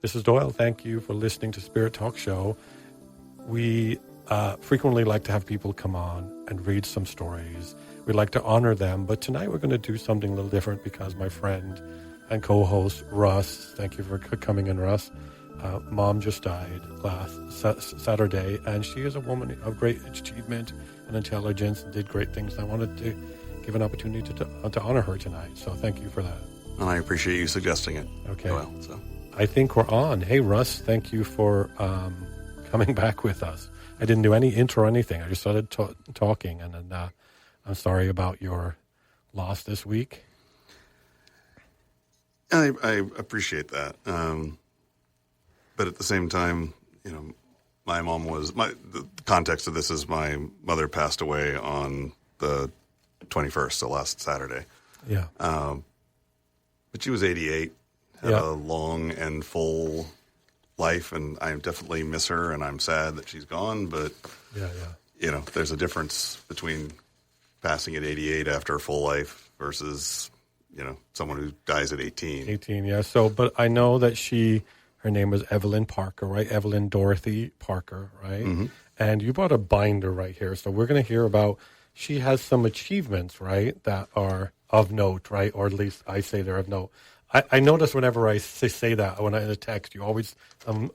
This is Doyle. Thank you for listening to Spirit Talk Show. We frequently like to have people come on and read some stories. We like to honor them, but tonight we're going to do something a little different because my friend and co-host Russ, thank you for coming in, Russ. Mom just died last Saturday, and she is a woman of great achievement and intelligence and did great things. I wanted to give an opportunity to honor her tonight, so thank you for that. And I appreciate you suggesting it. Okay. Well, so. I think we're on. Hey, Russ, thank you for coming back with us. I didn't do any intro or anything. I just started talking, and then I'm sorry about your loss this week. I appreciate that. But at the same time, you know, my mom the context of this is my mother passed away on the 21st, so last Saturday. Yeah. But she was 88, had a long and full life, and I definitely miss her, and I'm sad that she's gone, but, you know, there's a difference between passing at 88 after a full life versus, you know, someone who dies at 18. 18, yeah. So, but I know that her name was Evelyn Parker, right? Evelyn Dorothy Parker, right? Mm-hmm. And you brought a binder right here. So we're going to hear about, she has some achievements, right, that are of note, right? Or at least I say they're of note. I notice whenever I say that, when I in a text, you always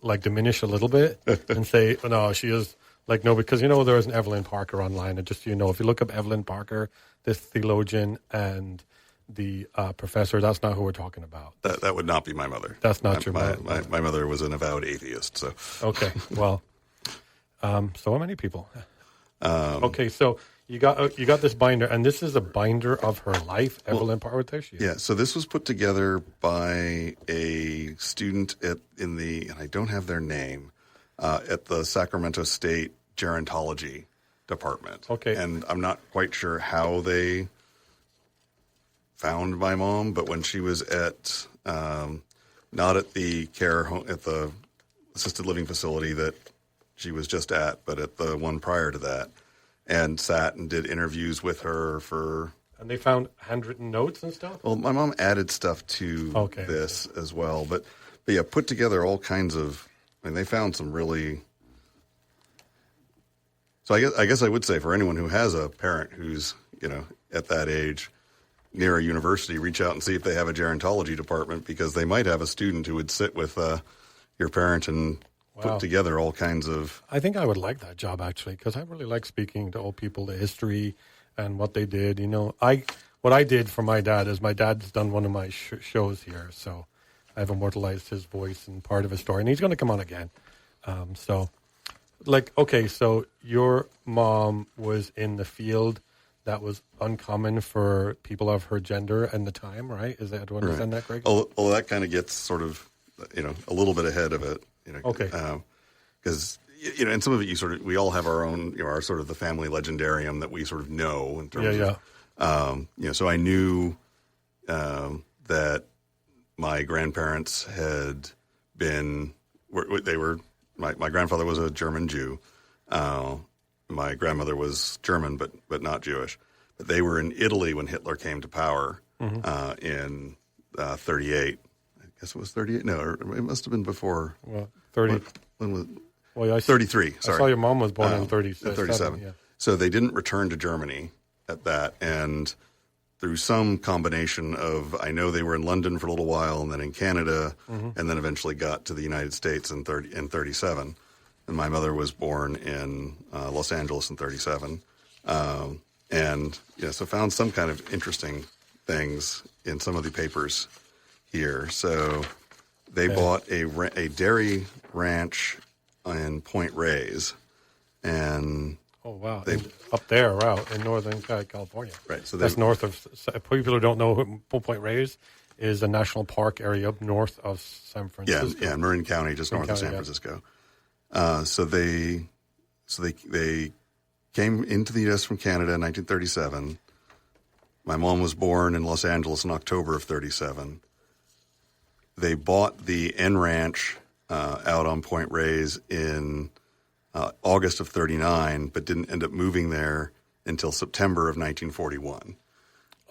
like diminish a little bit and say, oh, no, she is like, no, because, you know, there is an Evelyn Parker online. And just so you know, if you look up Evelyn Parker, this theologian and the professor, that's not who we're talking about. That would not be my mother. That's not your mother. My mother was an avowed atheist. So okay, well, so many people. Okay, so you got this binder, and this is a binder of her life. Evelyn Parker, there she is. Yeah, so this was put together by a student and I don't have their name, at the Sacramento State Gerontology Department. Okay, and I'm not quite sure how they found my mom, but when she was at not at the care home, at the assisted living facility that she was just at, but at the one prior to that, and sat and did interviews with her for. And they found handwritten notes and stuff. Well, my mom added stuff to this as well, but yeah, put together all kinds of. I mean, they found some really. So I guess I would say for anyone who has a parent who's, you know, at that age, near a university, reach out and see if they have a gerontology department, because they might have a student who would sit with your parent and put together all kinds of. I think I would like that job, actually, because I really like speaking to old people, the history and what they did. You know, what I did for my dad is my dad's done one of my shows here, so I've immortalized his voice and part of his story, and he's going to come on again. So your mom was in the field that was uncommon for people of her gender and the time, right? Do I understand that correctly? Well, that kind of gets sort of, you know, a little bit ahead of it, you know. Okay. Because, you know, and some of it we all have our own, you know, our sort of the family legendarium that we sort of know in terms of, you know, so I knew that my grandparents had been, my grandfather was a German Jew. My grandmother was German, but not Jewish. But they were in Italy when Hitler came to power in 38. I guess it was 38. No, it must have been before. Well, 30. When was? Well, 33. Sorry, I saw your mom was born in 37. Yeah. So they didn't return to Germany at that, and through some combination of, I know they were in London for a little while, and then in Canada, and then eventually got to the United States in 37. And my mother was born in Los Angeles in 37. And, you know, so found some kind of interesting things in some of the papers here. So they bought a dairy ranch in Point Reyes. And oh, wow. Up there, wow, in Northern California. Right. So that's north of, people who don't know, Point Reyes is a national park area up north of San Francisco. Yeah, Marin County, just north of San Francisco. So they came into the U.S. from Canada in 1937. My mom was born in Los Angeles in October of 37. They bought the N Ranch out on Point Reyes in August of 39, but didn't end up moving there until September of 1941.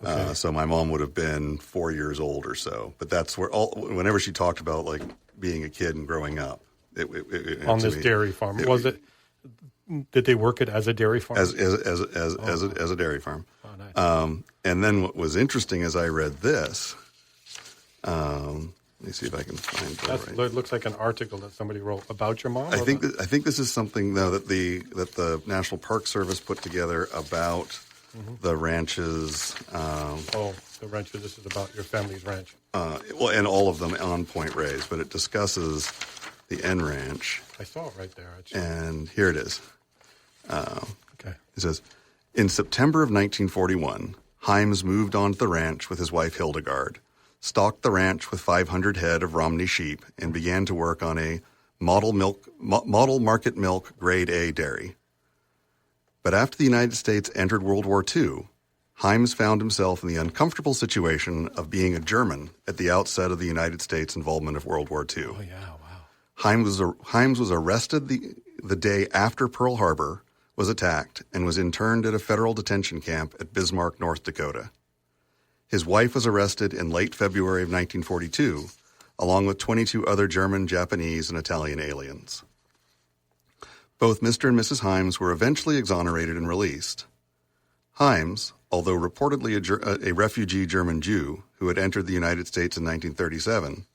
Okay. So my mom would have been 4 years old or so. But that's where whenever she talked about, like, being a kid and growing up. On this dairy farm. Did they work it as a dairy farm? As a dairy farm. Oh, nice. And then what was interesting as I read this, let me see if I can find It looks like an article that somebody wrote about your mom. I think this is something though that the National Park Service put together about the ranches. The ranches. This is about your family's ranch. And all of them on Point Reyes, but it discusses the N Ranch. I saw it right there. Actually. And here it is. Okay. It says, in September of 1941, Himes moved onto the ranch with his wife Hildegard, stocked the ranch with 500 head of Romney sheep, and began to work on a model market milk grade A dairy. But after the United States entered World War II, Himes found himself in the uncomfortable situation of being a German at the outset of the United States involvement of World War II. Oh, yeah, wow. Himes was arrested the day after Pearl Harbor was attacked and was interned at a federal detention camp at Bismarck, North Dakota. His wife was arrested in late February of 1942, along with 22 other German, Japanese, and Italian aliens. Both Mr. and Mrs. Himes were eventually exonerated and released. Himes, although reportedly a refugee German Jew who had entered the United States in 1937,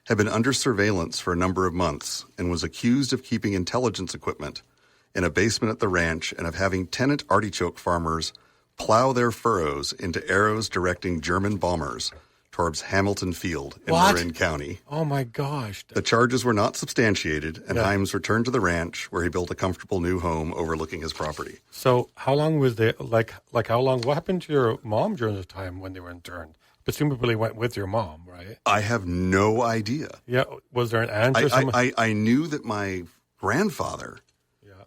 had been under surveillance for a number of months and was accused of keeping intelligence equipment in a basement at the ranch and of having tenant artichoke farmers plow their furrows into arrows directing German bombers towards Hamilton Field in Marin County. Oh, my gosh. The charges were not substantiated, and Himes returned to the ranch where he built a comfortable new home overlooking his property. So how long was they, like how long, what happened to your mom during this time when they were interned? Presumably went with your mom, right? I have no idea. Yeah. Was there an aunt or something? I knew that my grandfather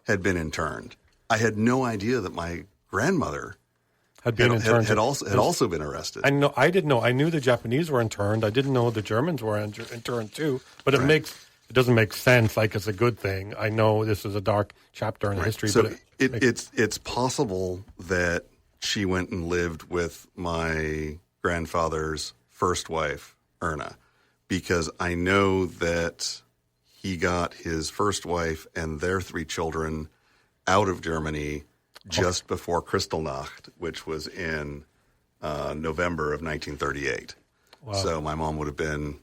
had been interned. I had no idea that my grandmother had also been arrested. I didn't know. I knew the Japanese were interned. I didn't know the Germans were interned too. But it doesn't make sense. Like it's a good thing. I know this is a dark chapter in history. So but it's possible that she went and lived with my grandfather's first wife, Erna, because I know that he got his first wife and their 3 children out of Germany just before Kristallnacht, which was in November of 1938. Wow. So my mom would have been,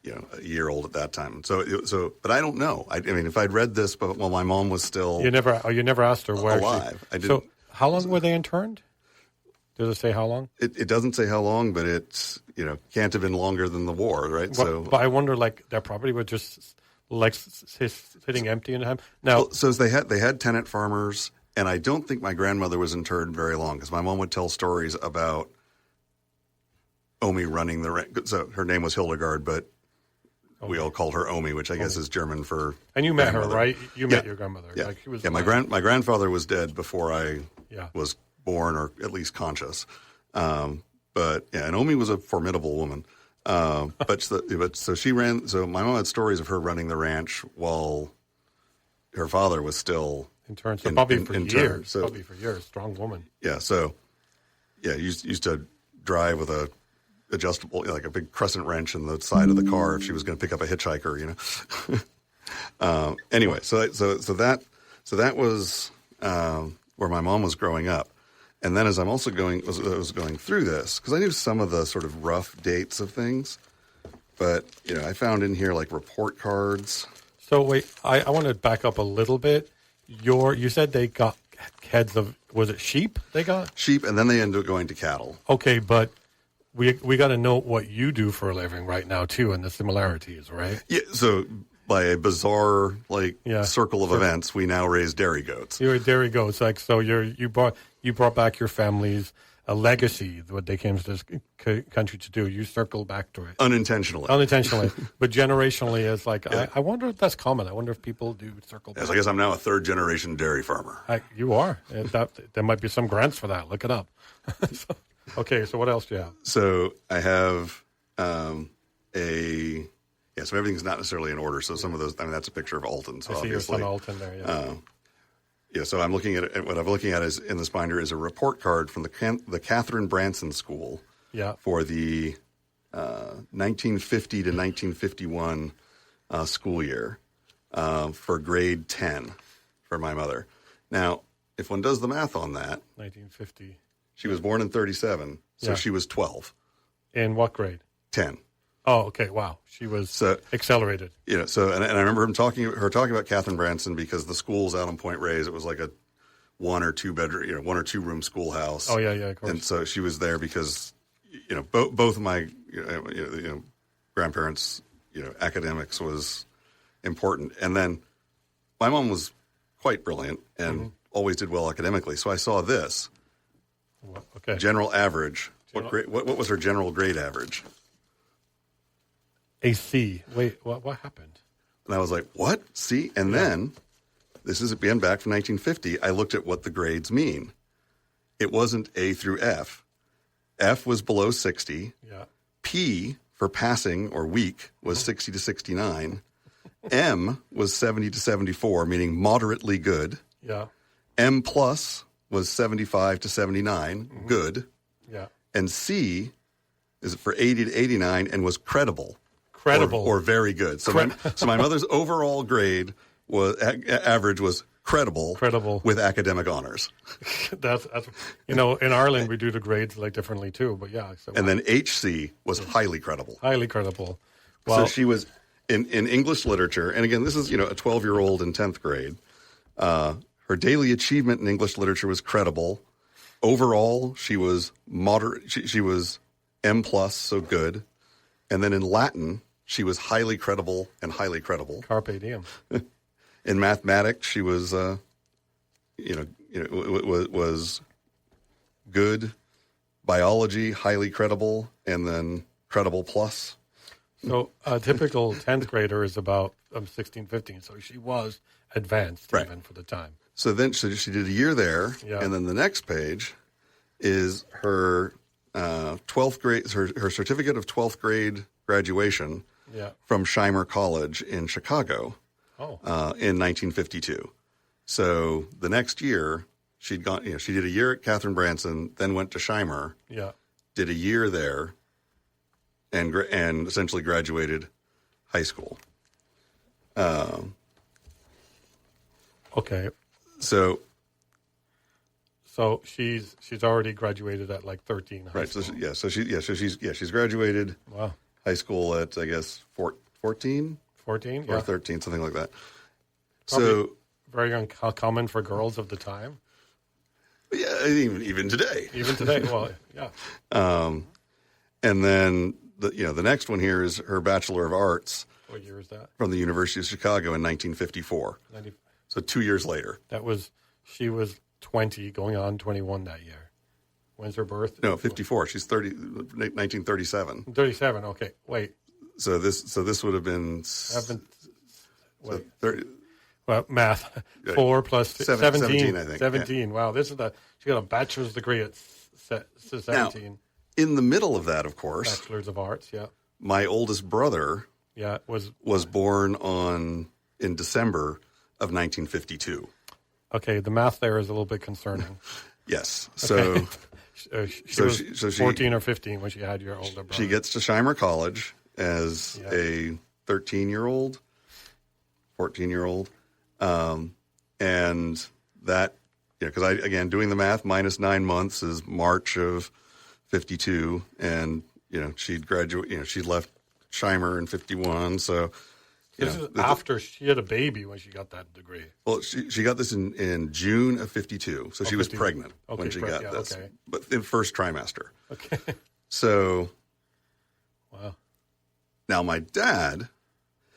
a year old at that time. So, but I don't know. I mean, if I'd read this, but my mom was still you never asked her where alive. So how long were they interned? Does it say how long? It doesn't say how long, but it's can't have been longer than the war, right? But I wonder, their property was just sitting empty in time. Now, so they had tenant farmers. And I don't think my grandmother was interned very long because my mom would tell stories about Omi running the ranch. So her name was Hildegard, but we all called her Omi, which I guess is German for. And you met her, right? You met your grandmother. Yeah, she was my grandfather was dead before I was born, or at least conscious. And Omi was a formidable woman. So she ran. So my mom had stories of her running the ranch while her father was still. Intern, so probably for years. Strong woman. Yeah, so used to drive with a adjustable, like a big crescent wrench in the side of the car if she was going to pick up a hitchhiker, Anyway, so that was where my mom was growing up, and then as I'm also was going through this because I knew some of the sort of rough dates of things, but I found in here like report cards. So wait, I want to back up a little bit. You said they got heads of, was it sheep they got? Sheep, and then they ended up going to cattle. Okay, but we got to know what you do for a living right now, too, and the similarities, right? Yeah, so by a bizarre, circle of events, we now raise dairy goats. You're dairy goats. So you brought back your family's a legacy, what they came to this country to do. You circle back to it. Unintentionally. But generationally, it's I wonder if that's common. I wonder if people do circle back. Yes, I guess I'm now a 3rd-generation dairy farmer. You are. There might be some grants for that. Look it up. So what else do you have? So I have so everything's not necessarily in order. So some of those, that's a picture of Alton. So I see your son Alton there, so I'm looking at what I'm looking at is in this binder is a report card from the Catherine Branson School for the 1950 to 1951 school year for grade 10 for my mother. Now, if one does the math on that, 1950. She was born in 37, so she was 12. In what grade? 10. Oh, okay. Wow. She was accelerated. So and I remember her talking about Catherine Branson because the school's out on Point Reyes. It was like a 1 or 2 bedroom, 1 or 2 room schoolhouse. Oh, yeah, of course. And so she was there because, both of my, grandparents, academics was important. And then my mom was quite brilliant and always did well academically. So I saw this. Okay. General average. What was her general grade average? A C. Wait, what happened? And I was like, what? C? And then, this is again back from 1950, I looked at what the grades mean. It wasn't A through F. F was below 60. Yeah. P for passing or weak was 60 to 69. M was 70 to 74, meaning moderately good. Yeah. M plus was 75 to 79, good. Yeah. And C is for 80 to 89 and was credible. Credible. Or very good. So my mother's overall grade was average was credible. Credible. With academic honors. that's in Ireland we do the grades like differently too, but yeah. So, and then HC was highly credible. Highly credible. Well, so she was in English literature, and again, this is a 12-year-old in 10th grade. Her daily achievement in English literature was credible. Overall, she was moderate. She was M plus, so good. And then in Latin, she was highly credible and highly credible. Carpe diem. In mathematics, she was, was good. Biology, highly credible, and then credible plus. So a typical 10th grader is about 16, 15. So she was advanced even for the time. So then she did a year there, and then the next page is her 12th grade, her certificate of 12th grade graduation from Shimer College in Chicago in 1952. So the next year she'd gone, she did a year at Catherine Branson, then went to Shimer, did a year there, and essentially graduated high school. Okay. So she's already graduated at like 13. High school. So she's graduated. Wow. High school at I guess 14 or 13, something like that. Probably so very uncommon for girls of the time. Yeah, even today. Even today, well, yeah. And then the next one here is her Bachelor of Arts. What year is that? From the University of Chicago in 1954. So 2 years later. She was 20, going on 21 that year. When's her birth? No, 54. She's 1937. 37. Okay, wait. So this would have been. Wait. 30. Well, math. 4 plus 17. I think. 17. Yeah. Wow, she got a bachelor's degree at 17. Now, in the middle of that, of course. Bachelor's of Arts. Yeah. My oldest brother. Was born in December of 1952. Okay, the math there is a little bit concerning. Yes. So, she was 14 or 15 when she had your older brother. She gets to Shimer College as a 13-year-old, 14-year-old. And that, because again, doing the math, minus 9 months is March of 52. And, she'd graduate, she'd left Shimer in 51. So, this is after she had a baby when she got that degree. Well, she got this in June of 52, so she was pregnant when she got this. Okay. But in first trimester. Okay. So, wow. Now my dad,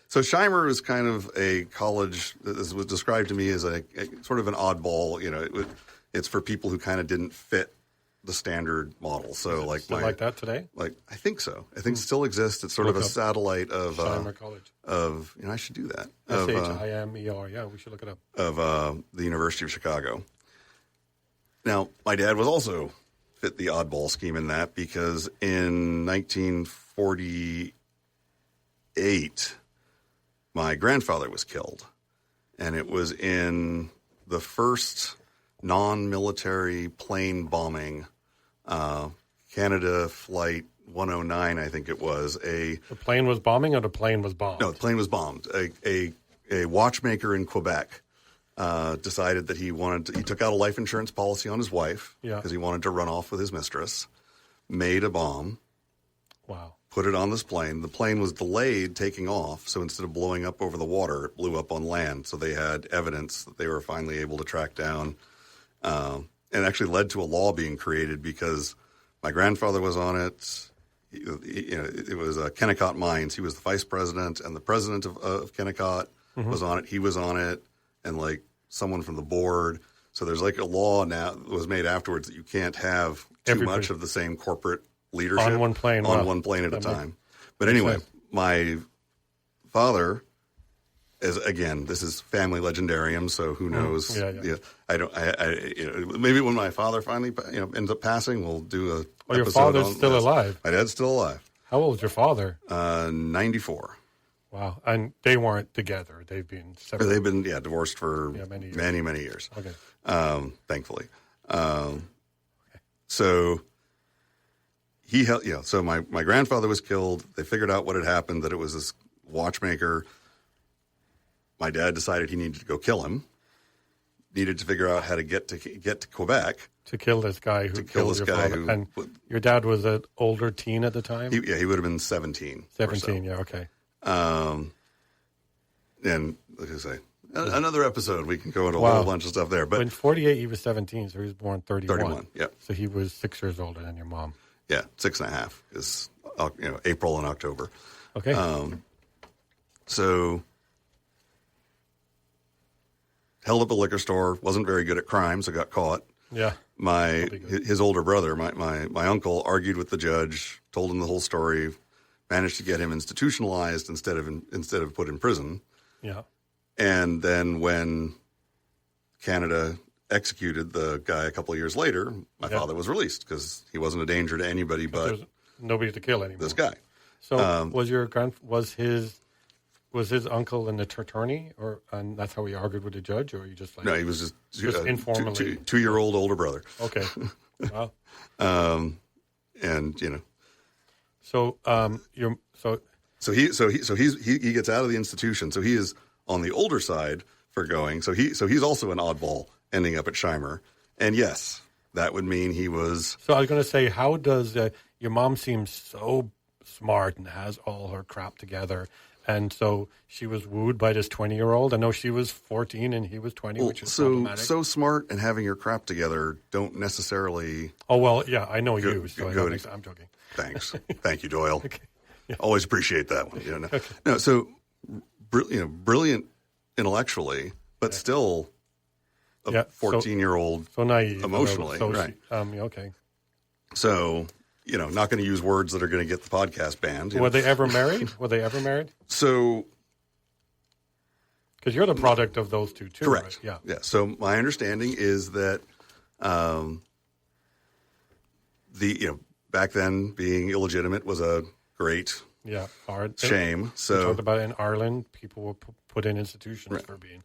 so Shimer was kind of a college, this was described to me as a sort of an oddball, it's for people who kind of didn't fit the standard model. So like that today? Like I think so. I think it still exists. It's sort of a satellite of Shimer College. Of I should do that. SHIMER. Yeah, we should look it up. Of the University of Chicago. Now, my dad was also fit the oddball scheme in that because in 1948 my grandfather was killed. And it was in the first non-military plane bombing, Canada Flight 109, I think it was. The plane was bombing, or the plane was bombed? No, the plane was bombed. A watchmaker in Quebec decided that he took out a life insurance policy on his wife because he wanted to run off with his mistress, made a bomb. Wow. Put it on this plane. The plane was delayed taking off, so instead of blowing up over the water, it blew up on land. So they had evidence that they were finally able to track down, and actually led to a law being created because my grandfather was on it. It was Kennecott Mines. He was the vice president, and the president of Kennecott was on it. He was on it, and like someone from the board. So there's like a law now that was made afterwards that you can't have too much of the same corporate leadership on one plane at a time. But anyway, my father is, again, this is family legendarium, so who knows? I don't. Maybe when my father finally ends up passing, we'll do a. Your father's still alive. My dad's still alive. How old is your father? 94. Wow, and they weren't together. They've been separate. They've been divorced for many years. Okay. Thankfully. So. So my grandfather was killed. They figured out what had happened, that it was this watchmaker. My dad decided he needed to go kill him. Needed to figure out how to get to Quebec. To kill this guy who killed your father. And your dad was an older teen at the time? He would have been 17. 17, okay. And like I say, another episode, we can go into a whole bunch of stuff there. But in 48, he was 17, so he was born 31. 31, yeah. So he was 6 years older than your mom. Yeah, 6.5 is April and October. Okay. So held up a liquor store, wasn't very good at crime, so got caught. Yeah. His older brother, my uncle, argued with the judge, told him the whole story, managed to get him institutionalized instead of put in prison. Yeah. And then when Canada executed the guy a couple of years later, my father was released because he wasn't a danger to anybody but nobody to kill anymore. This guy. So was his uncle an attorney, and that's how he argued with the judge, or you just like? No, he was just informally 2-year-old older brother. Okay. Wow. And So he gets out of the institution. So he is on the older side for going. So he's also an oddball ending up at Scheimer. And yes, that would mean he was. So I was going to say, how does your mom seems so smart and has all her crap together, and so she was wooed by this 20-year-old? I know she was 14 and he was 20, which is problematic. So smart and having your crap together don't necessarily. Oh well, yeah, I know you. So I'm joking. Thanks, thank you, Doyle. Okay. Yeah. Always appreciate that one. Okay. No, so brilliant intellectually, but still. A 14-year-old, so naive, emotionally, right? Okay. So not going to use words that are going to get the podcast banned. Were they ever married? So, because you're the product of those two too, correct? Right? Yeah. So my understanding is that back then being illegitimate was a great hard shame. So we talked about in Ireland, people were put in institutions for being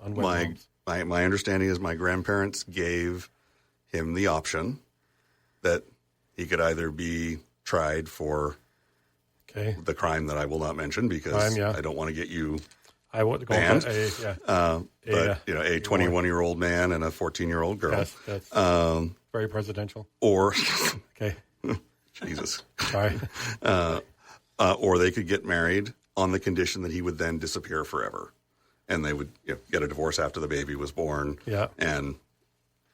unwed My understanding is my grandparents gave him the option that he could either be tried for the crime that I will not mention because I don't want to get you banned. But a 21-year-old man and a 14-year-old girl. Yes, that's very presidential. Or Jesus. Sorry. Or they could get married on the condition that he would then disappear forever. And they would get a divorce after the baby was born. Yeah. And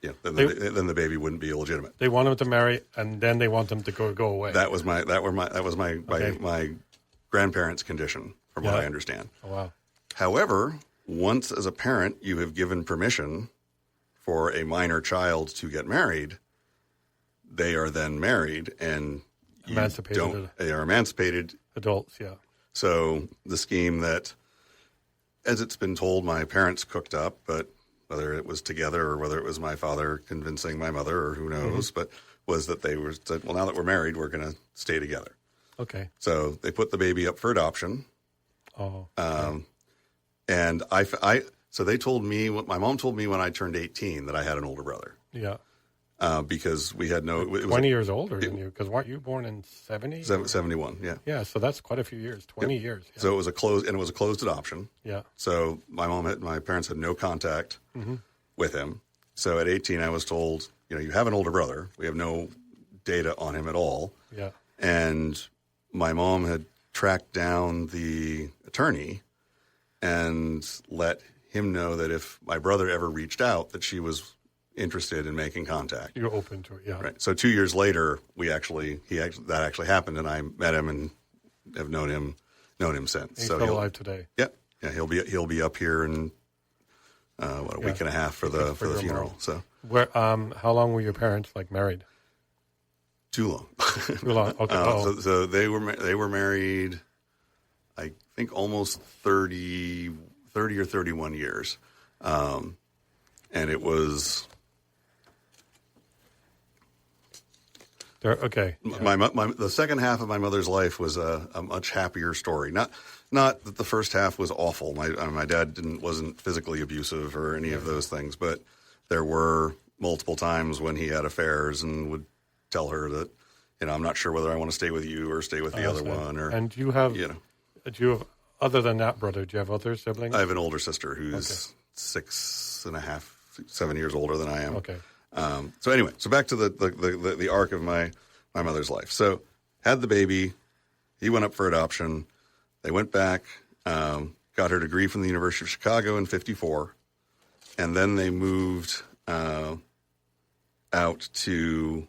then the baby wouldn't be illegitimate. They want him to marry, and then they want him to go away. That was my grandparents' condition, from what I understand. Oh, wow. However, once as a parent you have given permission for a minor child to get married, they are then married and they are emancipated adults. Yeah. So the scheme that, as it's been told, my parents cooked up, but whether it was together or whether it was my father convincing my mother or who knows, but was that they were said, well, now that we're married, we're going to stay together. Okay. So they put the baby up for adoption. Oh. Okay. And so they told me, my mom told me when I turned 18 that I had an older brother. Yeah. because we had no... It was 20 years older than you, because weren't you born in 70? 71, yeah. Yeah, so that's quite a few years, 20 years. Yeah. So it was a closed adoption. Yeah. So my parents had no contact with him. So at 18, I was told, you have an older brother. We have no data on him at all. Yeah. And my mom had tracked down the attorney and let him know that if my brother ever reached out, that she was interested in making contact. You're open to it, yeah. Right. So 2 years later, that actually happened, and I met him and have known him since. He's so still alive today. Yeah. He'll be up here in a week and a half for the funeral. Mom. So how long were your parents married? Too long. Too long. Okay. So they were married, I think, almost 30 or 31 years, and it was. Okay. The second half of my mother's life was a much happier story. Not that the first half was awful. My dad wasn't physically abusive or any of those things, but there were multiple times when he had affairs and would tell her that, I'm not sure whether I want to stay with you or stay with the other one. And do you have, other than that brother, do you have other siblings? I have an older sister who's 6.5, 7 years older than I am. Okay. So back to the arc of my mother's life. So had the baby, he went up for adoption. They went back, got her degree from the University of Chicago in 1954, and then they moved out to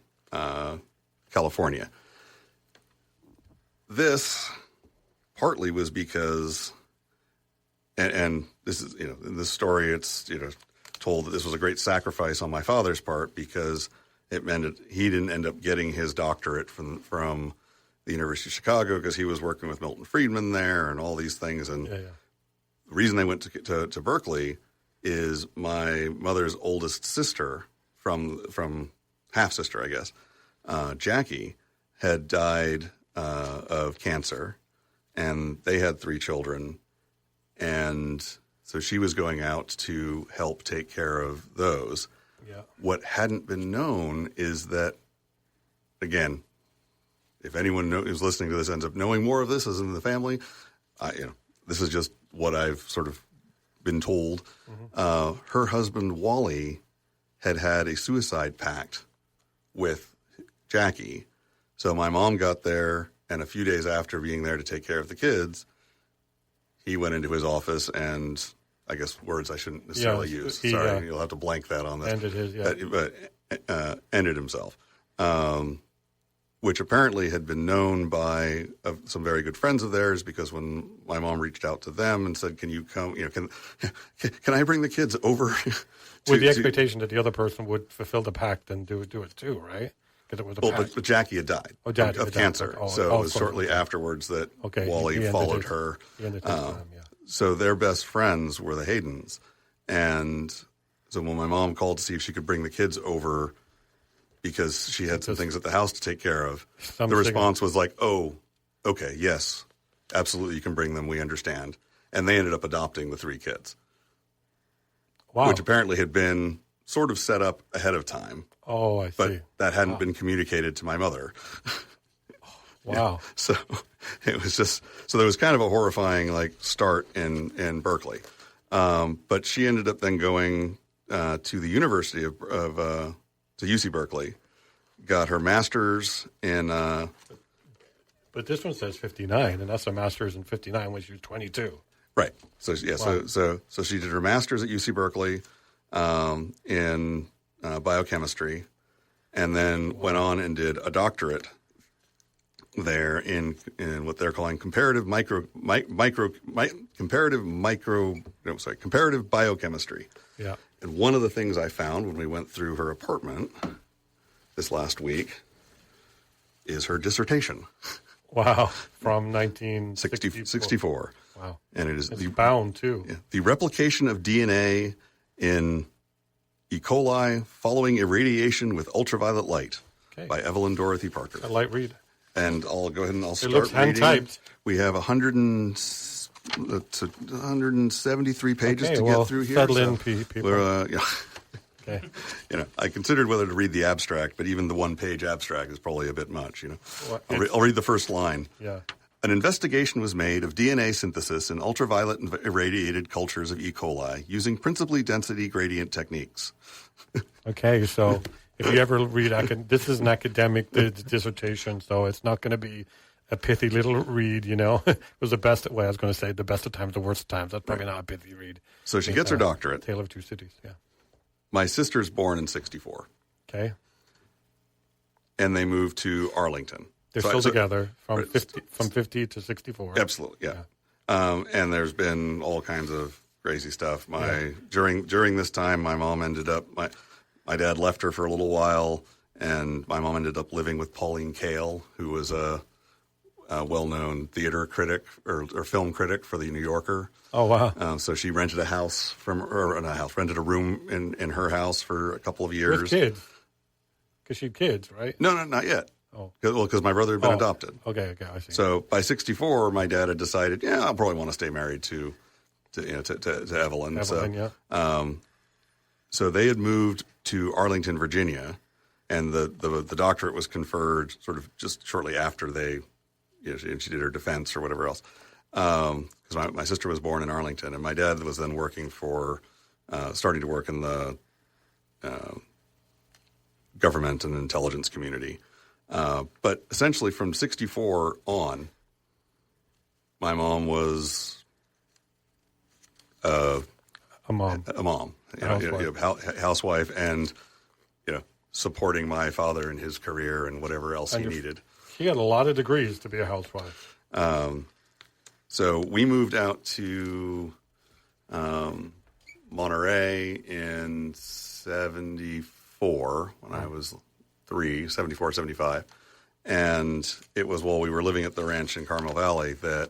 California. This partly was because, and this is, in this story, it's, told that this was a great sacrifice on my father's part because it meant he didn't end up getting his doctorate from the University of Chicago because he was working with Milton Friedman there and all these things. And the reason they went to Berkeley is my mother's oldest sister from half-sister, I guess, Jackie, had died of cancer, and they had 3 children, and so she was going out to help take care of those. Yeah. What hadn't been known is that, again, if anyone who's listening to this ends up knowing more of this as in the family, this is just what I've sort of been told. Mm-hmm. Her husband, Wally, had a suicide pact with Jackie. So my mom got there, and a few days after being there to take care of the kids, he went into his office and, I guess words I shouldn't necessarily use. Sorry, you'll have to blank that on this. Ended himself, which apparently had been known by some very good friends of theirs, because when my mom reached out to them and said, "Can you come? Can I bring the kids over?" With the expectation that the other person would fulfill the pact and do it too, right? Because it was a pact. But Jackie had died of cancer, so it was shortly afterwards that Wally followed her. So their best friends were the Haydens. And so when my mom called to see if she could bring the kids over because she had some things at the house to take care of, the response was like, "Oh, okay, yes, absolutely, you can bring them. We understand." And they ended up adopting the 3 kids. Wow. Which apparently had been sort of set up ahead of time. Oh, I see. But that hadn't been communicated to my mother. Wow. Yeah. So it was there was kind of a horrifying start in Berkeley. But she ended up then going to the University to UC Berkeley, got her master's in. But this one says 59, and that's a master's in 59 when she was 22. Right. So so she did her master's at UC Berkeley in biochemistry, and then went on and did a doctorate there in what they're calling comparative biochemistry. Yeah. And one of the things I found when we went through her apartment this last week is her dissertation. Wow, from 1964. Wow. And it's bound too. Yeah, the replication of DNA in E. coli following irradiation with ultraviolet light by Evelyn Dorothy Parker. A light read. And I'll go ahead and I'll start reading. Hand-typed. We have 173 pages to get through here. Settle in, people. Okay. I considered whether to read the abstract, but even the one-page abstract is probably a bit much. Well, I'll read the first line. Yeah. An investigation was made of DNA synthesis in ultraviolet irradiated cultures of E. coli using principally density gradient techniques. Okay, so if you ever read, this is an academic dissertation, so it's not going to be a pithy little read, It was the best, I was going to say the best of times, the worst of times. That's probably not a pithy read. So she gets her doctorate. Tale of Two Cities, yeah. My sister's born in 1964. Okay. And they moved to Arlington. They're still together from 50 to 64. Absolutely, yeah. And there's been all kinds of crazy stuff. During this time, my mom ended up, my dad left her for a little while, and my mom ended up living with Pauline Kael, who was a well-known theater critic or film critic for the New Yorker. Oh, wow. So she rented a house rented a room in her house for a couple of years. With kids? Because she had kids, right? No, not yet. Oh. Because my brother had been adopted. Okay, I see. So by 1964, my dad had decided, I'll probably want to stay married to Evelyn. So they had moved to Arlington, Virginia, and the doctorate was conferred sort of just shortly after she did her defense or whatever else. Because my sister was born in Arlington, and my dad was then starting to work in the government and intelligence community. But essentially from 1964 on, my mom was a mom, housewife, and supporting my father in his career and whatever else he needed. She had a lot of degrees to be a housewife. So we moved out to Monterey in 1974 when I was 74, 75. And it was while we were living at the ranch in Carmel Valley that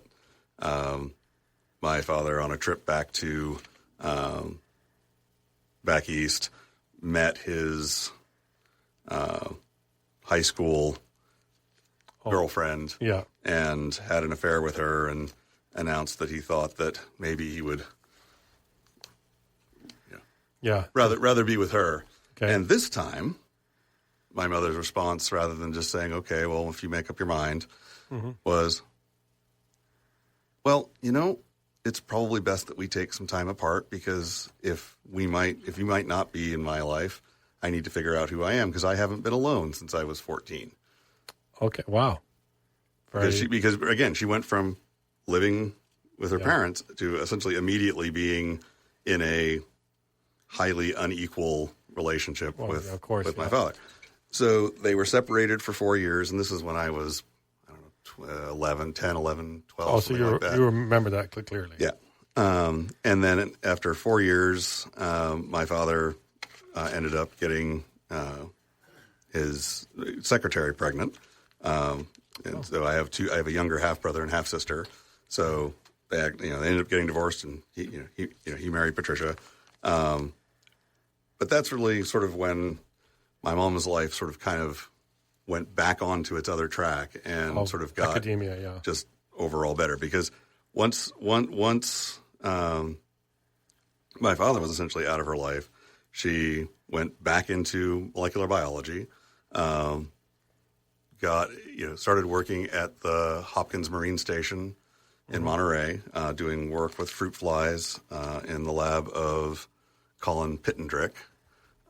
my father, on a trip back east, met his high school girlfriend and had an affair with her and announced that he thought that maybe he would rather be with her. Okay. And this time, my mother's response, rather than just saying, okay, well, if you make up your mind, was, well, it's probably best that we take some time apart because if you might not be in my life, I need to figure out who I am because I haven't been alone since I was 14. Okay, wow. Because again, she went from living with her parents to essentially immediately being in a highly unequal relationship with my father. So they were separated for 4 years, and this is when I was, 11, 12. Oh, so you remember that clearly. Yeah. And then after 4 years, my father ended up getting his secretary pregnant. So I have a younger half brother and half sister. So they ended up getting divorced, and he married Patricia. But that's really sort of when my mom's life sort of kind of went back onto its other track and sort of got academia, just overall better. Because once my father was essentially out of her life, she went back into molecular biology, started working at the Hopkins Marine Station in Monterey, doing work with fruit flies in the lab of Colin Pittendrick,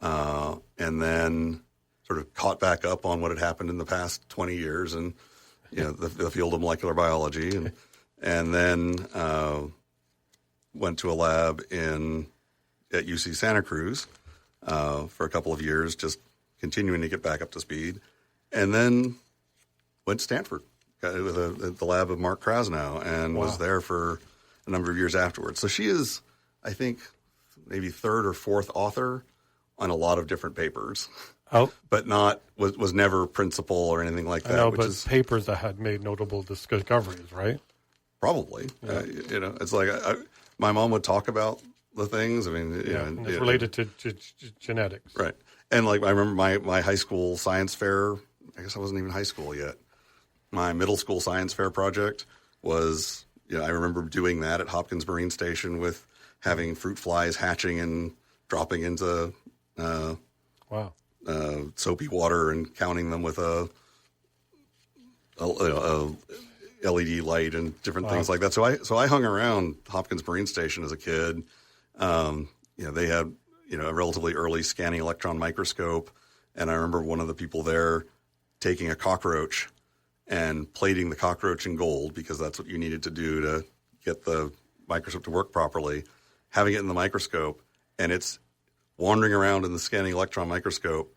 and then sort of caught back up on what had happened in the past 20 years and the field of molecular biology, and then went to a lab at UC Santa Cruz for a couple of years, just continuing to get back up to speed, and then went to Stanford with the lab of Mark Krasnow and was there for a number of years afterwards. So she is, I think, maybe third or fourth author on a lot of different papers. Oh, but was never principal or anything like that. I know, but papers that had made notable discoveries, right? Probably. Yeah. It's like my mom would talk about the things. I mean, it's related to genetics, right? And like I remember my high school science fair. I guess I wasn't even high school yet. My middle school science fair project was. I remember doing that at Hopkins Marine Station with having fruit flies hatching and dropping into Wow. soapy water and counting them with a LED light and different things like that. So I hung around Hopkins Marine Station as a kid. They had a relatively early scanning electron microscope, and I remember one of the people there taking a cockroach and plating the cockroach in gold, because that's what you needed to do to get the microscope to work properly, having it in the microscope, and it's wandering around in the scanning electron microscope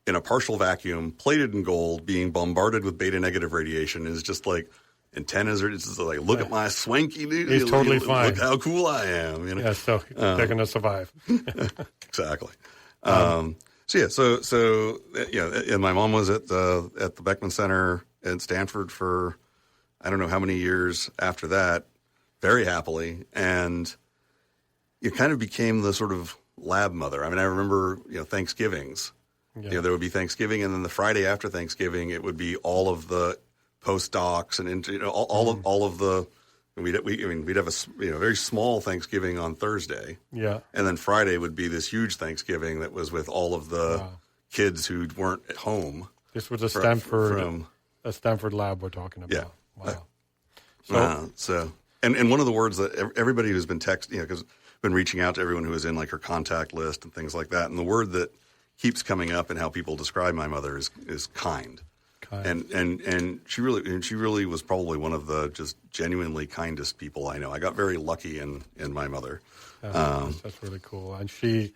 in a partial vacuum, plated in gold, being bombarded with beta negative radiation. Is just like antennas are just like, look at my swanky dude. He's totally fine. Look how cool I am. Yeah, so they're going to survive. Exactly. And my mom was at the Beckman Center at Stanford for I don't know how many years after that, very happily, and it kind of became the sort of lab mother. I mean, I remember Thanksgivings. Yeah. There would be Thanksgiving, and then the Friday after Thanksgiving, it would be all of the postdocs and all of the. We'd have a very small Thanksgiving on Thursday. Yeah. And then Friday would be this huge Thanksgiving that was with all of the kids who weren't at home. This was a Stanford lab we're talking about. Yeah. Wow. And one of the words that everybody who's been because been reaching out to everyone who was in like her contact list and things like that, and the word that keeps coming up in how people describe my mother is kind. And she really was probably one of the just genuinely kindest people I know. I got very lucky in my mother. That's really cool. And she's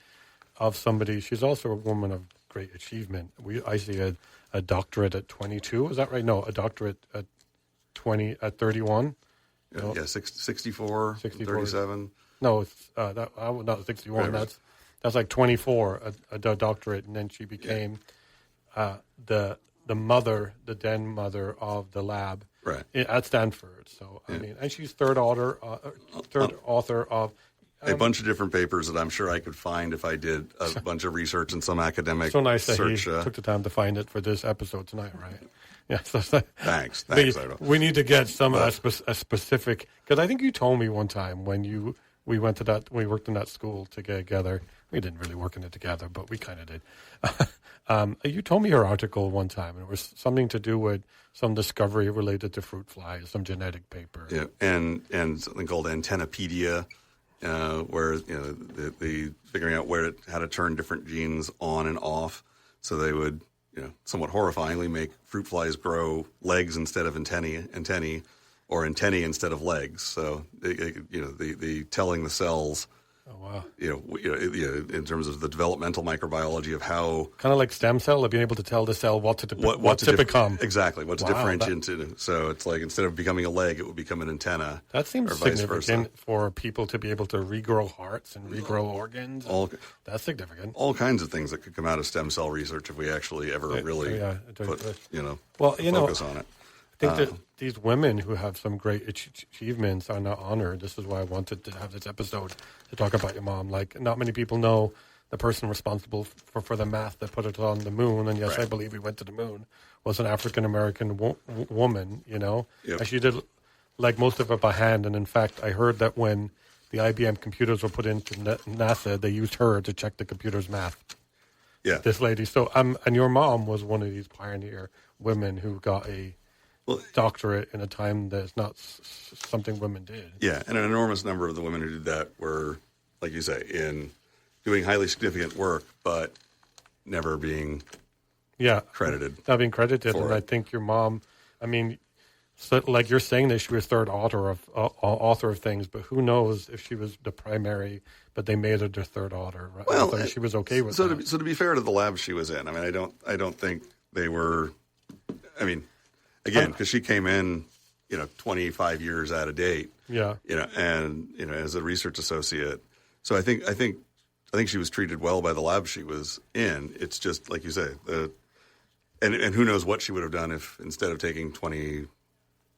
also a woman of great achievement. I see a doctorate at 22. Is that right? No, a doctorate at 31. Yeah, 64, 37. No, it's not 61. Whatever. That's like 24, a doctorate, and then she became the mother, the den mother of the lab at Stanford. So I mean, and she's third author of a bunch of different papers that I'm sure I could find if I did a bunch of research and some academic so nice search. That he took the time to find it for this episode tonight, right? Yeah. Thanks. We need to get some a specific, because I think you told me one time when we worked in that school together. We didn't really work in it together, but we kind of did. You told me your article one time, and it was something to do with some discovery related to fruit flies, some genetic paper. Yeah, and something called Antennapedia, where the figuring out how to turn different genes on and off, so they would somewhat horrifyingly make fruit flies grow legs instead of antennae, or antennae instead of legs. So the telling the cells. Oh, wow. In terms of the developmental microbiology of how... Kind of like stem cell, of being able to tell the cell what to become. Exactly, what to differentiate into. So it's like instead of becoming a leg, it would become an antenna. That seems significant for people to be able to regrow hearts and regrow organs. That's significant. All kinds of things that could come out of stem cell research if we actually ever really put focus on it. I think that these women who have some great achievements are not honored. This is why I wanted to have this episode to talk about your mom. Like, not many people know the person responsible for the math that put it on the moon. And yes, I believe we went to the moon. Was an African-American woman, Yep. And she did, like, most of it by hand. And in fact, I heard that when the IBM computers were put into NASA, they used her to check the computer's math. Yeah. This lady. So, and your mom was one of these pioneer women who got a doctorate in a time that's not something women did. Yeah, and an enormous number of the women who did that were, like you say, in doing highly significant work, but never being credited. Not being credited, and I think your mom, like you're saying that she was third author of things, but who knows if she was the primary, but they made her the third author. Right? Well, she was okay with that. So to be fair to the lab she was in, I don't think they were. Again, because she came in, 25 years out of date. Yeah. As a research associate. So I think she was treated well by the lab she was in. It's just like you say, and who knows what she would have done if instead of taking 20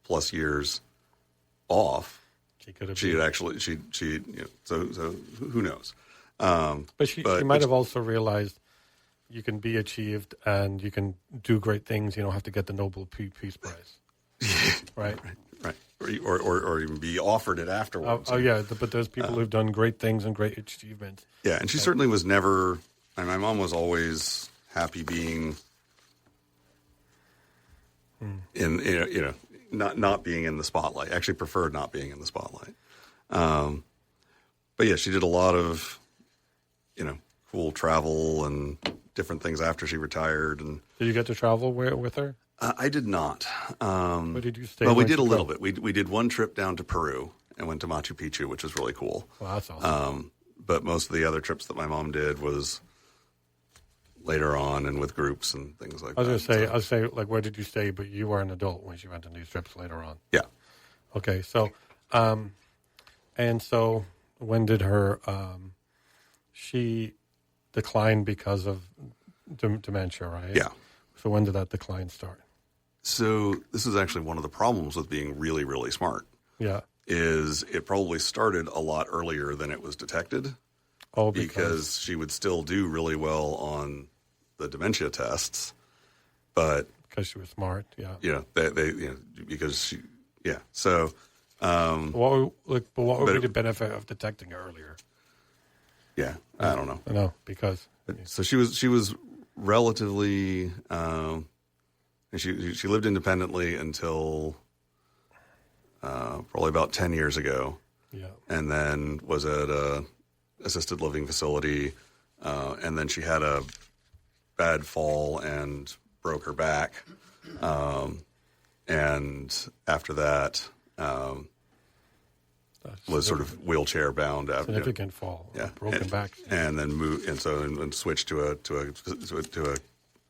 plus years off, she so who knows? But she might have also realized you can be achieved and you can do great things. You don't have to get the Nobel Peace Prize, right? Right. Or even be offered it afterwards. But there's people who've done great things and great achievements. Yeah, and she certainly was never my mom was always happy being in, not being in the spotlight. Actually preferred not being in the spotlight. But yeah, she did a lot of, cool travel and different things after she retired. And did you get to travel with her? I did not. Where did you stay? Well, we did a little bit. We did one trip down to Peru and went to Machu Picchu, which was really cool. Well, that's awesome. But most of the other trips that my mom did was later on and with groups and things like that. I was going to say, like, where did you stay? But you were an adult when she went on these trips later on. Yeah. Okay. So, and so when did her, she decline because of dementia, right? Yeah. So when did that decline start? So this is actually one of the problems with being really, really smart. Yeah. Is it probably started a lot earlier than it was detected. Oh, because she would still do really well on the dementia tests, but because she was smart, yeah. Because she, yeah. So, what would be the benefit of detecting earlier? Yeah, I don't know. I know because so she was relatively. She lived independently until probably about 10 years ago. Yeah, and then was at a assisted living facility, and then she had a bad fall and broke her back, and after that was sort of wheelchair bound. Significant fall, yeah, broken back, and then moved, and switched to a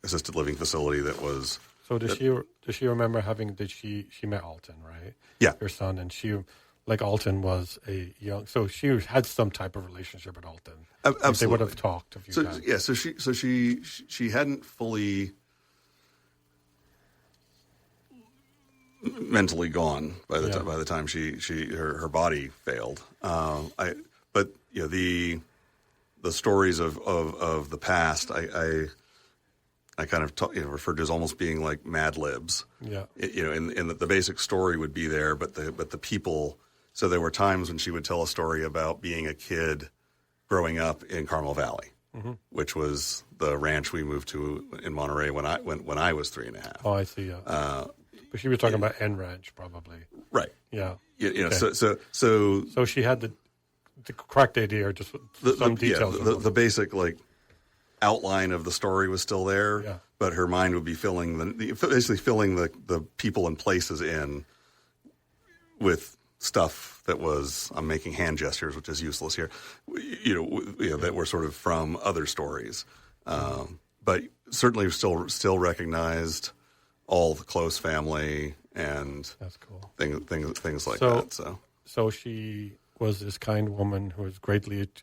assisted living facility that was. So does she remember having? She met Alton, right? Yeah, her son, and she. Like Alton was a young, so she had some type of relationship with Alton. Absolutely, they would have talked a few times. Yeah, so she hadn't fully mentally gone by the time her body failed. But the stories of the past, I kind of referred to as almost being like Mad Libs. Yeah, in the basic story would be there, but the people. So there were times when she would tell a story about being a kid growing up in Carmel Valley, which was the ranch we moved to in Monterey when I was 3.5. Oh, I see. Yeah. But she was talking about N Ranch, probably. Right. Yeah. Okay. So she had the correct idea, or just some details. The basic outline of the story was still there, yeah. But her mind would be filling the people and places in with stuff that was, I'm making hand gestures, which is useless here, that were sort of from other stories. But certainly still recognized all the close family and that's cool. Things like that. So she was this kind woman who was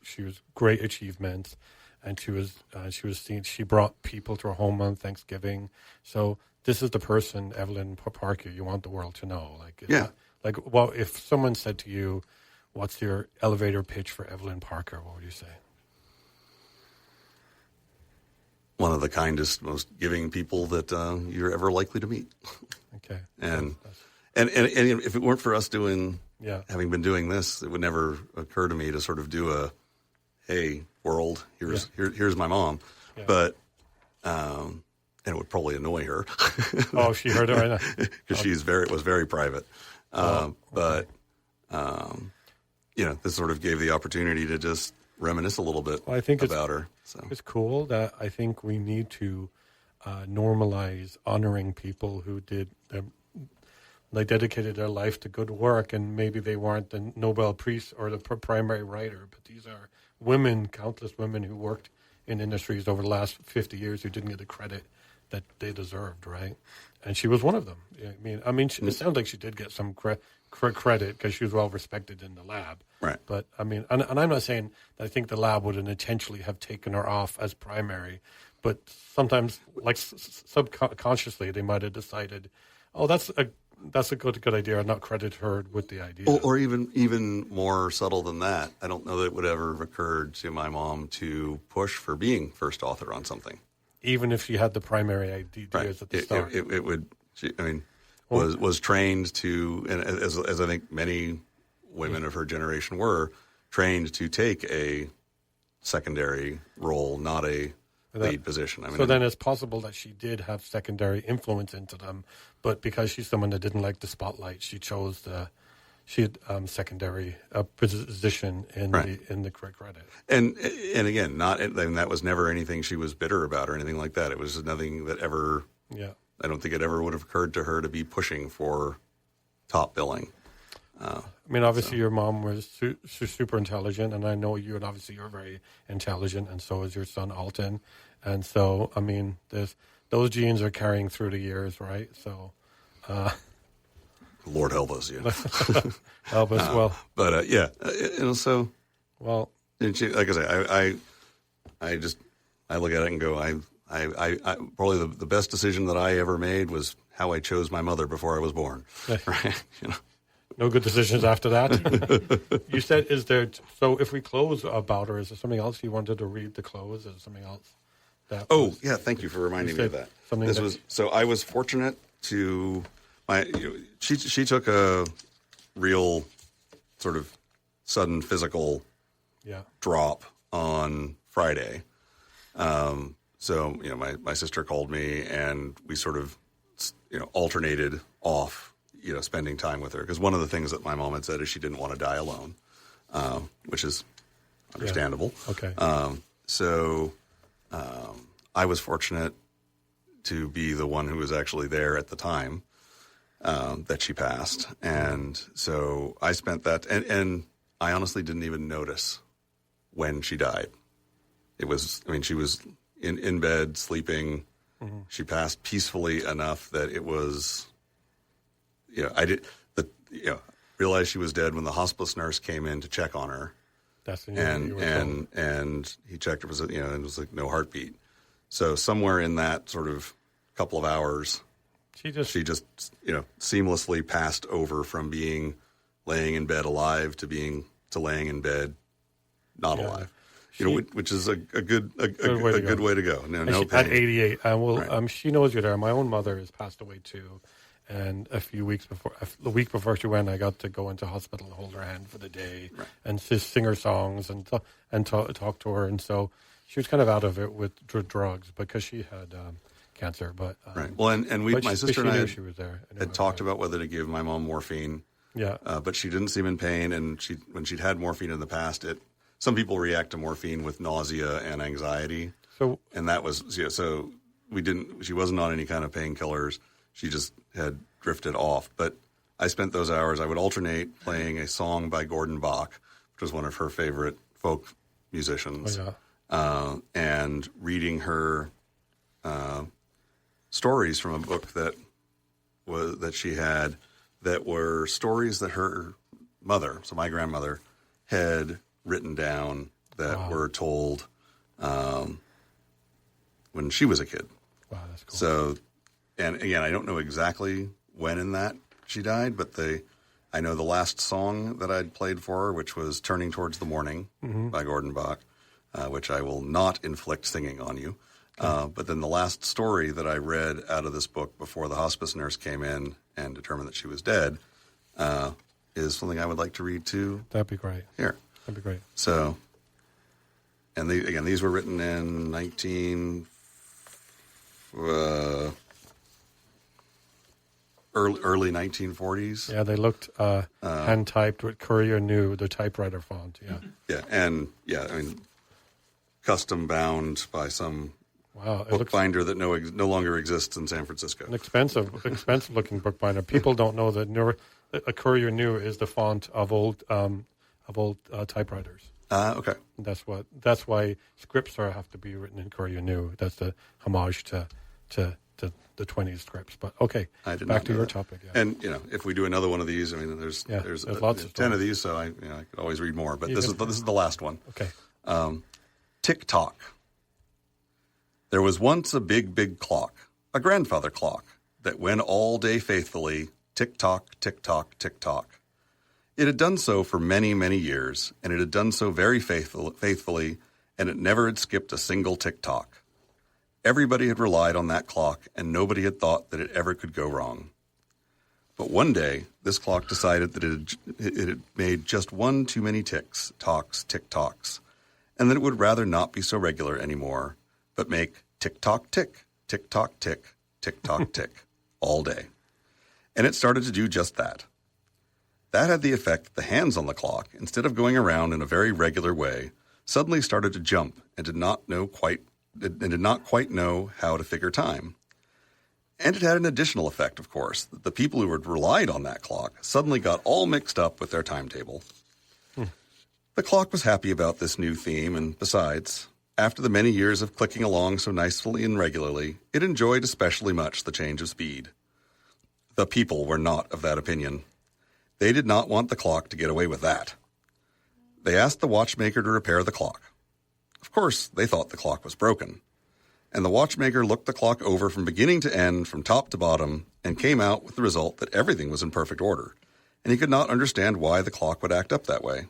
she was great achievements, and she brought people to her home on Thanksgiving. So this is the person, Evelyn Parker, you want the world to know. If someone said to you, what's your elevator pitch for Evelyn Parker, what would you say? One of the kindest, most giving people that you're ever likely to meet. Okay. And if it weren't for us having been doing this, it would never occur to me to sort of do a, hey, world, here's my mom. Yeah. But, and it would probably annoy her. Oh, she heard it right now? Because was very private. But this sort of gave the opportunity to just reminisce a little bit about her. So it's cool that I think we need to normalize honoring people who they dedicated their life to good work, and maybe they weren't the Nobel Prize or the primary writer, but these are women, countless women who worked in industries over the last 50 years who didn't get the credit that they deserved, right? And she was one of them. I mean, it sounds like she did get some credit because she was well respected in the lab. Right. But I mean, and I'm not saying that I think the lab would intentionally have taken her off as primary, but sometimes, like subconsciously, they might have decided, oh, that's a good idea, and not credit her with the idea. Or even more subtle than that. I don't know that it would ever have occurred to my mom to push for being first author on something. Even if she had the primary ideas at the start. It would, was trained to, and as I think many women of her generation were, trained to take a secondary role, not a lead position. I mean, so then it's possible that she did have secondary influence into them, but because she's someone that didn't like the spotlight, she chose she had secondary position in the credit. And again, that was never anything she was bitter about or anything like that. It was nothing that ever. Yeah. I don't think it ever would have occurred to her to be pushing for top billing. I mean, obviously, your mom was super intelligent, and I know you, and obviously, you're very intelligent, and so is your son Alton. And so, I mean, those genes are carrying through the years, right? So, Lord help us, yeah. Help us, well. But so. Well, and she, like I say, I look at it and go, I probably the best decision that I ever made was how I chose my mother before I was born. Right? No good decisions after that. You said, so if we close about her, is there something else you wanted to read the close? Is there something else? Thank you for reminding me of that. So I was fortunate to, she took a real sort of sudden physical drop on Friday. So, my sister called me and we sort of, alternated off, spending time with her. Because one of the things that my mom had said is she didn't want to die alone, which is understandable. Yeah. Okay. So I was fortunate to be the one who was actually there at the time that she passed. And so I spent that, and I honestly didn't even notice when she died. She was in bed, sleeping. Mm-hmm. She passed peacefully enough that it was, realized she was dead when the hospice nurse came in to check on her. That's when and he checked her, and it was like no heartbeat. So somewhere in that sort of couple of hours, she just seamlessly passed over from being laying in bed alive to laying in bed not alive. Which is a good way to go. No pain. At 88, she knows you're there. My own mother has passed away too, and the week before she went, I got to go into hospital and hold her hand for the day and just sing her songs and talk to her. And so she was kind of out of it with drugs because she had cancer. But my sister and I she was there. had talked about whether to give my mom morphine. Yeah, but she didn't seem in pain, and when she'd had morphine in the past, some people react to morphine with nausea and anxiety. And that was, so she wasn't on any kind of painkillers. She just had drifted off. But I spent those hours, I would alternate playing a song by Gordon Bach, which was one of her favorite folk musicians, and reading her stories from a book that she had that were stories that her mother, so my grandmother, had written down that were told when she was a kid. Wow, that's cool. So, and again, I don't know exactly when in that she died, but I know the last song that I'd played for her, which was Turning Towards the Morning by Gordon Bach, which I will not inflict singing on you. Okay. But then the last story that I read out of this book before the hospice nurse came in and determined that she was dead is something I would like to read too. That'd be great. Here. That'd be great. So, and these were written in early 1940s. Yeah, they looked hand typed with Courier New, the typewriter font. Yeah. Custom bound by some bookbinder that no longer exists in San Francisco. An expensive looking bookbinder. People don't know that a Courier New is the font of old typewriters. Okay. That's why scripts have to be written in Courier New. That's the homage to the 20s scripts. But okay, back to your topic. Yeah. And if we do another one of these, there's lots of 10 of these, so I could always read more. But this is the last one. Okay. Tick-tock. There was once a big, big clock, a grandfather clock, that went all day faithfully, tick-tock, tick-tock, tick-tock. It had done so for many, many years, and it had done so very faithfully, and it never had skipped a single tick-tock. Everybody had relied on that clock, and nobody had thought that it ever could go wrong. But one day, this clock decided that it had made just one too many tick-tocks, and that it would rather not be so regular anymore, but make tick-tock tick, tick-tock tick, tick-tock tick all day. And it started to do just that. That had the effect that the hands on the clock, instead of going around in a very regular way, suddenly started to jump and did not quite know how to figure time. And it had an additional effect, of course, that the people who had relied on that clock suddenly got all mixed up with their timetable. The clock was happy about this new theme, and besides, after the many years of clicking along so nicely and regularly, it enjoyed especially much the change of speed. The people were not of that opinion. They did not want the clock to get away with that. They asked the watchmaker to repair the clock. Of course, they thought the clock was broken. And the watchmaker looked the clock over from beginning to end, from top to bottom, and came out with the result that everything was in perfect order, and he could not understand why the clock would act up that way.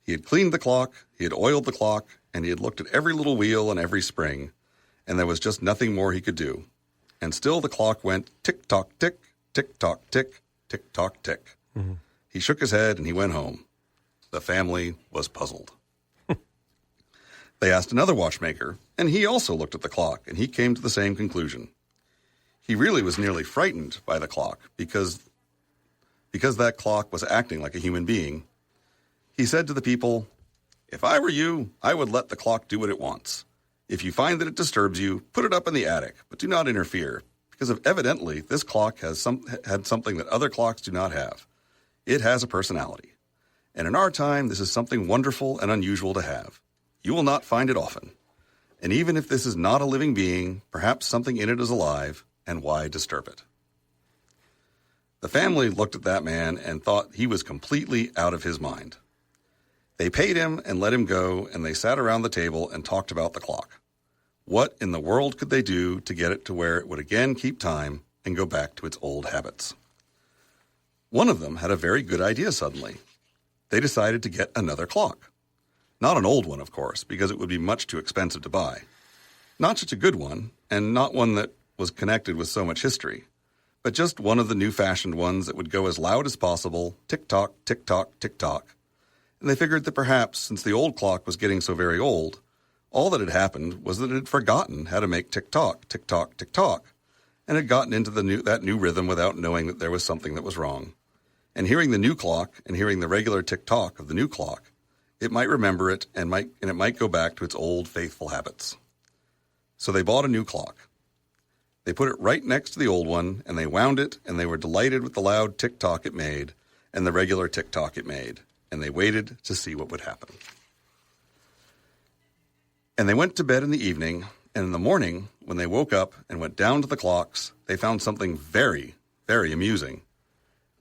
He had cleaned the clock, he had oiled the clock, and he had looked at every little wheel and every spring, and there was just nothing more he could do. And still the clock went tick-tock tick, tick-tock tick, tick-tock tick. Mm-hmm. He shook his head and he went home. The family was puzzled. They asked another watchmaker, and he also looked at the clock, and he came to the same conclusion. He really was nearly frightened by the clock because that clock was acting like a human being. He said to the people, "If I were you, I would let the clock do what it wants. If you find that it disturbs you, put it up in the attic, but do not interfere, because evidently this clock had something that other clocks do not have. It has a personality. And in our time, this is something wonderful and unusual to have. You will not find it often. And even if this is not a living being, perhaps something in it is alive, and why disturb it?" The family looked at that man and thought he was completely out of his mind. They paid him and let him go, and they sat around the table and talked about the clock. What in the world could they do to get it to where it would again keep time and go back to its old habits? One of them had a very good idea suddenly. They decided to get another clock. Not an old one, of course, because it would be much too expensive to buy. Not such a good one, and not one that was connected with so much history, but just one of the new-fashioned ones that would go as loud as possible, tick-tock, tick-tock, tick-tock. And they figured that perhaps, since the old clock was getting so very old, all that had happened was that it had forgotten how to make tick-tock, tick-tock, tick-tock, and had gotten into that new rhythm without knowing that there was something that was wrong. And hearing the new clock and hearing the regular tick-tock of the new clock, it might remember it and it might go back to its old faithful habits. So they bought a new clock. They put it right next to the old one, and they wound it, and they were delighted with the loud tick-tock it made and the regular tick-tock it made, and they waited to see what would happen. And they went to bed in the evening, and in the morning, when they woke up and went down to the clocks, they found something very, very amusing.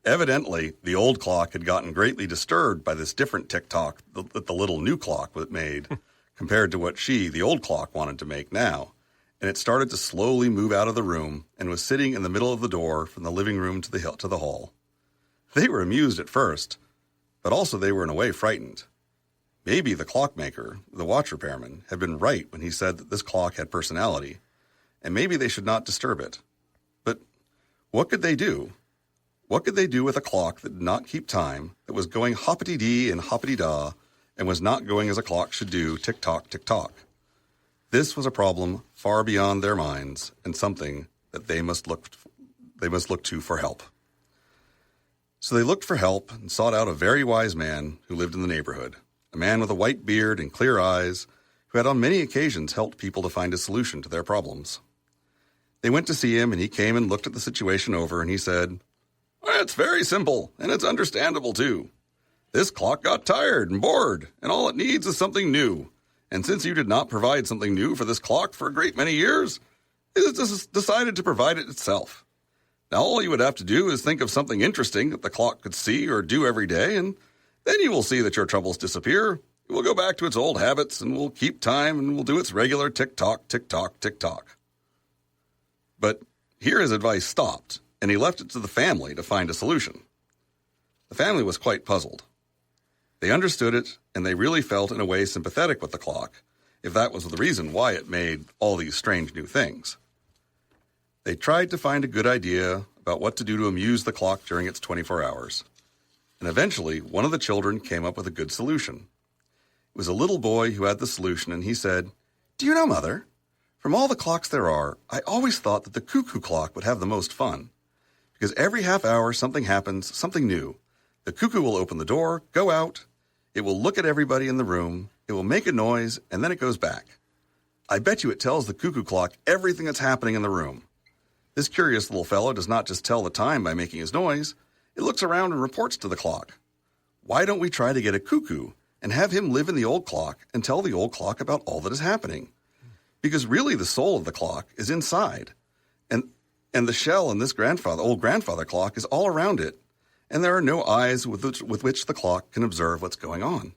Evidently, the old clock had gotten greatly disturbed by this different tick-tock that the little new clock made compared to what the old clock, wanted to make now. And it started to slowly move out of the room and was sitting in the middle of the door from the living room to the hall. They were amused at first, but also they were in a way frightened. Maybe the clockmaker, the watch repairman, had been right when he said that this clock had personality, and maybe they should not disturb it. But what could they do? What could they do with a clock that did not keep time, that was going hoppity-dee and hoppity-da, and was not going as a clock should do, tick-tock, tick-tock? This was a problem far beyond their minds, and something that they must look to for help. So they looked for help and sought out a very wise man who lived in the neighborhood, a man with a white beard and clear eyes, who had on many occasions helped people to find a solution to their problems. They went to see him, and he came and looked at the situation over, and he said, "It's very simple, and it's understandable, too. This clock got tired and bored, and all it needs is something new. And since you did not provide something new for this clock for a great many years, it has decided to provide it itself. Now all you would have to do is think of something interesting that the clock could see or do every day, and then you will see that your troubles disappear. It will go back to its old habits, and will keep time, and will do its regular tick-tock, tick-tock, tick-tock." But here his advice stopped, and he left it to the family to find a solution. The family was quite puzzled. They understood it, and they really felt in a way sympathetic with the clock, if that was the reason why it made all these strange new things. They tried to find a good idea about what to do to amuse the clock during its 24 hours. And eventually, one of the children came up with a good solution. It was a little boy who had the solution, and he said, "Do you know, Mother, from all the clocks there are, I always thought that the cuckoo clock would have the most fun. Because every half hour something happens, something new. The cuckoo will open the door, go out. It will look at everybody in the room. It will make a noise, and then it goes back. I bet you it tells the cuckoo clock everything that's happening in the room. This curious little fellow does not just tell the time by making his noise. It looks around and reports to the clock. Why don't we try to get a cuckoo and have him live in the old clock and tell the old clock about all that is happening? Because really the soul of the clock is inside. And the shell in this old grandfather clock is all around it. And there are no eyes with which the clock can observe what's going on."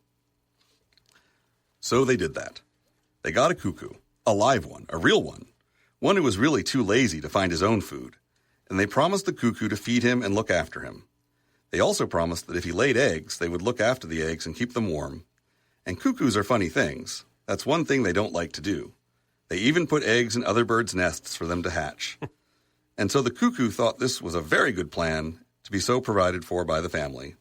So they did that. They got a cuckoo, a live one, a real one who was really too lazy to find his own food. And they promised the cuckoo to feed him and look after him. They also promised that if he laid eggs, they would look after the eggs and keep them warm. And cuckoos are funny things. That's one thing they don't like to do. They even put eggs in other birds' nests for them to hatch. And so the cuckoo thought this was a very good plan to be so provided for by the family.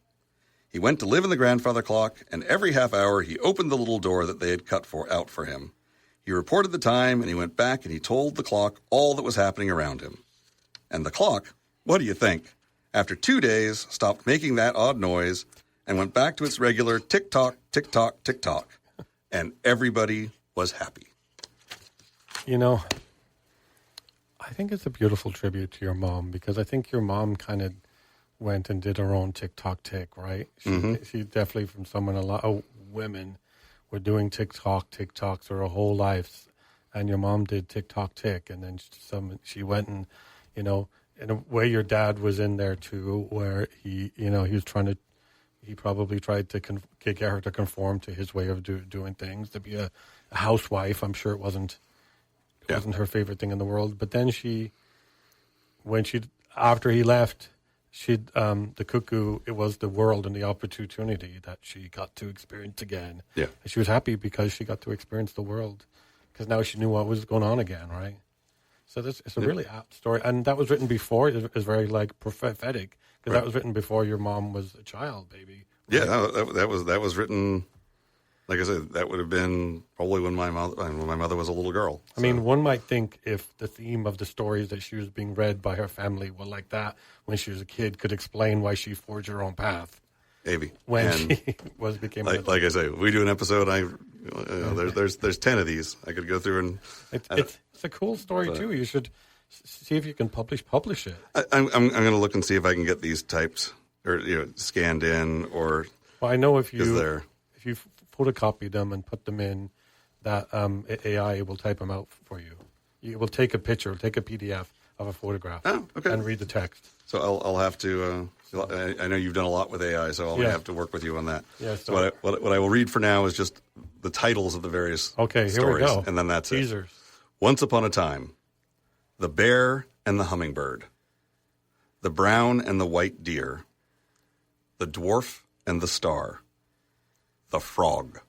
He went to live in the grandfather clock, and every half hour he opened the little door that they had cut out for him. He reported the time, and he went back and he told the clock all that was happening around him. And the clock, what do you think? After 2 days, stopped making that odd noise and went back to its regular tick-tock, tick-tock, tick-tock. And everybody was happy. You know, I think it's a beautiful tribute to your mom, because I think your mom kind of went and did her own tick-tock tick, right? She definitely, from someone, a lot of women were doing tick-tock their whole lives. And your mom did tick-tock tick. And then she went and, you know, in a way your dad was in there too, where he probably tried to get her to conform to his way of doing things, to be a housewife. I'm sure it wasn't her favorite thing in the world. But then after he left, the cuckoo, it was the world and the opportunity that she got to experience again. Yeah. And she was happy because she got to experience the world, because now she knew what was going on again, right? So it's a really apt story. And that was written before, it was very like prophetic, because that was written before your mom was a child, baby. Right? Yeah, that was written, like I said, that would have been probably when my mother was a little girl. I mean, one might think if the theme of the stories that she was being read by her family were like that when she was a kid, could explain why she forged her own path. Maybe. When she became like I say, we do an episode. There's 10 of these. I could go through and it's a cool story too. You should see if you can publish it. I'm going to look and see if I can get these typed or scanned in or. Well, I know if you photocopy them and put them in, that AI will type them out for you. You will take a picture, take a PDF of a photograph, and read the text. So I'll have to. I know you've done a lot with AI, so I'll have to work with you on that. Yeah. So what I will read for now is just the titles of the various stories, here we go. And then that's Teasers. it. Once upon a time, the bear and the hummingbird, the brown and the white deer, the dwarf and the star, the frog,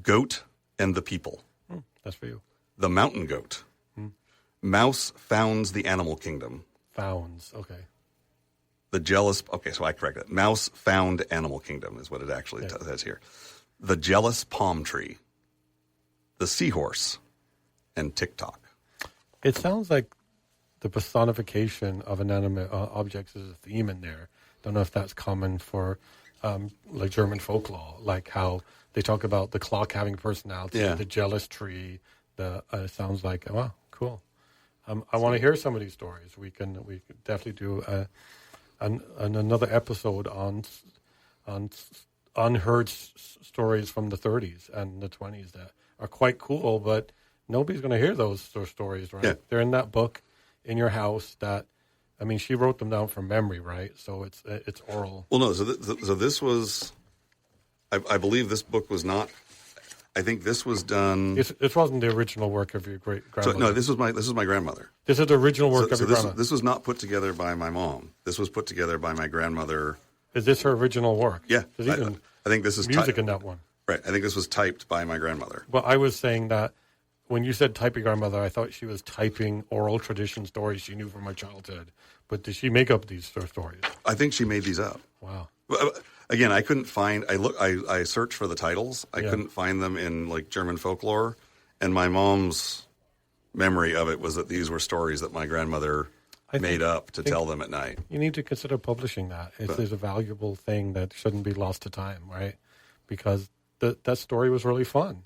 goat and the people. That's for you. The mountain goat. Mouse founds the animal kingdom. Founds, okay. The jealous, so I correct it. Mouse found animal kingdom is what it actually says here. The jealous palm tree, the seahorse, and TikTok. It sounds like the personification of inanimate objects is a theme in there. Don't know if that's common for like German folklore, like how they talk about the clock having personality, the jealous tree. It sounds like, wow, cool. I want to hear some of these stories. We can definitely do another episode on unheard stories from the 30s and the 20s that are quite cool, but nobody's going to hear those stories, right? Yeah. They're in that book in your house that, I mean, she wrote them down from memory, right? So it's oral. Well, no. So this was, I believe this book was not. I think this was done. This wasn't the original work of your great grandmother. No, this was my grandmother. This is the original work of your grandmother. This was not put together by my mom. This was put together by my grandmother. Is this her original work? Yeah, There's even I think this is music in that one. Right. I think this was typed by my grandmother. Well, I was saying that when you said typing grandmother, I thought she was typing oral tradition stories she knew from her childhood. But did she make up these stories? I think she made these up. Wow. again, I couldn't find. I searched for the titles. I couldn't find them in like German folklore, and my mom's memory of it was that these were stories that my grandmother made up to tell them at night. You need to consider publishing that. It's a valuable thing that shouldn't be lost to time, right? Because that story was really fun,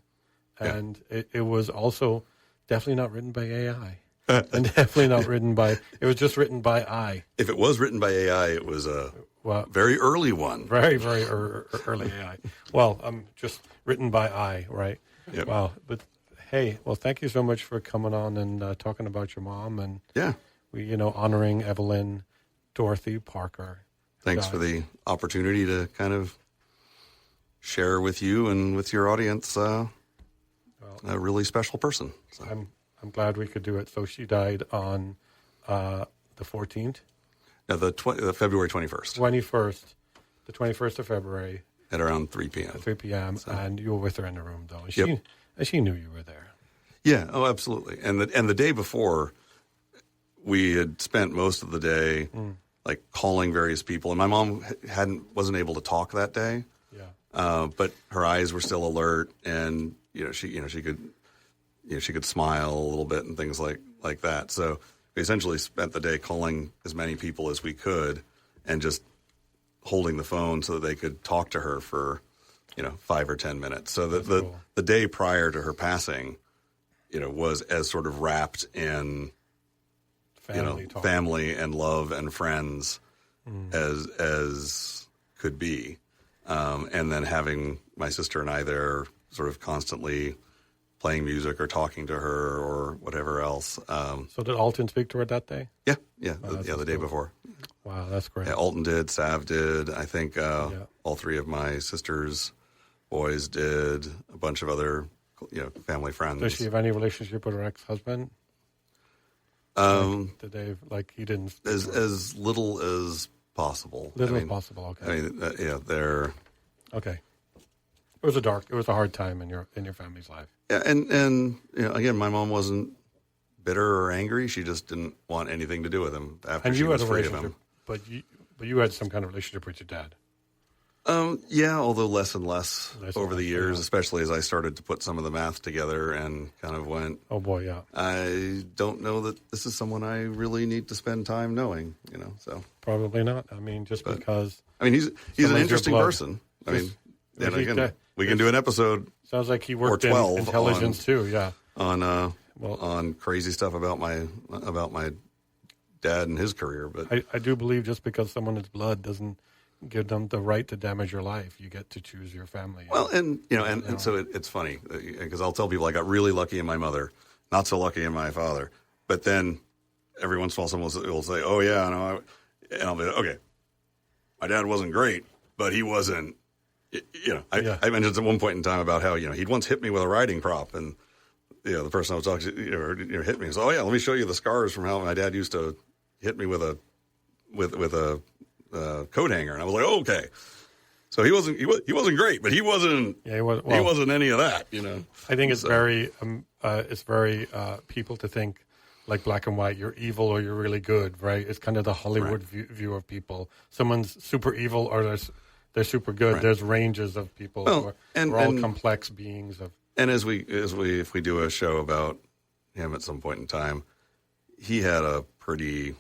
and it was also definitely not written by AI. And definitely not written by. It was just written by I. If it was written by AI, it was a very early one. Very, very early AI. Well, just written by I, right? Yep. Wow. But hey, well, thank you so much for coming on and talking about your mom and we, honoring Evelyn Dorothy Parker. Thanks for the opportunity to kind of share with you and with your audience a really special person. So. I'm glad we could do it. So she died on the 14th? No, the February 21st. 21st. The 21st of February. At around 3 p.m. At 3 p.m. So. And you were with her in the room, though. And she knew you were there. Yeah, oh, absolutely. And the day before, we had spent most of the day like calling various people. And my mom wasn't able to talk that day. Yeah. But her eyes were still alert, and she could smile a little bit and things like that. So we essentially spent the day calling as many people as we could and just holding the phone so that they could talk to her for, 5 or 10 minutes. So the day prior to her passing, was as sort of wrapped in, family and love and friends as could be. And then having my sister and I there sort of constantly playing music or talking to her or whatever else. So did Alton speak to her that day? Yeah, the day before. Wow, that's great. Yeah, Alton did, Sav did. I think all three of my sister's boys did. A bunch of other, family friends. Does she have any relationship with her ex-husband? Did they he didn't? As little as possible. As possible. Okay. They're okay. It was a hard time in your family's life. Yeah, and again, my mom wasn't bitter or angry. She just didn't want anything to do with him after she was free of him. But you had some kind of relationship with your dad. Yeah, although less and less over the years, especially as I started to put some of the math together and kind of went, oh boy, yeah. I don't know that this is someone I really need to spend time knowing, so. Probably not. I mean, because. I mean, he's an interesting person. I mean, again, we can do an episode. Sounds like he worked in intelligence too, yeah. On crazy stuff about my dad and his career. But I do believe just because someone is blood doesn't give them the right to damage your life. You get to choose your family. Well, and so it's funny because I'll tell people I got really lucky in my mother, not so lucky in my father. But then every once in a while someone will say, "Oh yeah," and I'll be okay. My dad wasn't great, but he wasn't. I mentioned at one point in time about how he'd once hit me with a riding prop, and the person I was talking to hit me and said, "Oh yeah, let me show you the scars from how my dad used to hit me with a coat hanger." And I was like, "Oh, okay." So he wasn't great, but he wasn't. Yeah, he wasn't any of that. I think it's very people to think like black and white. You're evil or you're really good, right? It's kind of the Hollywood view of people. Someone's super evil or they're super good. Right. There's ranges of people. We're all complex beings. And if we do a show about him at some point in time, he had a pretty,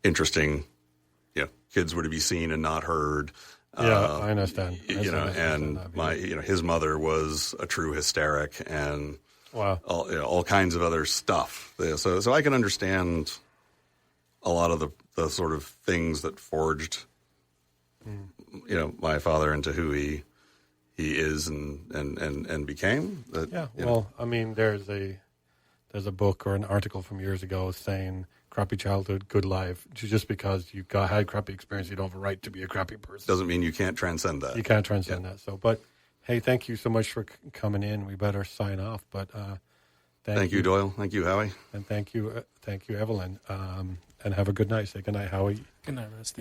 interesting, kids were to be seen and not heard. Yeah, I understand. His mother was a true hysteric and all kinds of other stuff. So I can understand a lot of the sort of things that forged, my father into who he is and became. I mean, there's a book or an article from years ago saying crappy childhood, good life. Just because you had crappy experience, you don't have a right to be a crappy person. Doesn't mean you can't transcend that. You can't transcend that. So, but hey, thank you so much for coming in. We better sign off, but thank you, Doyle. Thank you, Howie. And thank you, Evelyn. And have a good night. Say good night, Howie. Good night, Russ.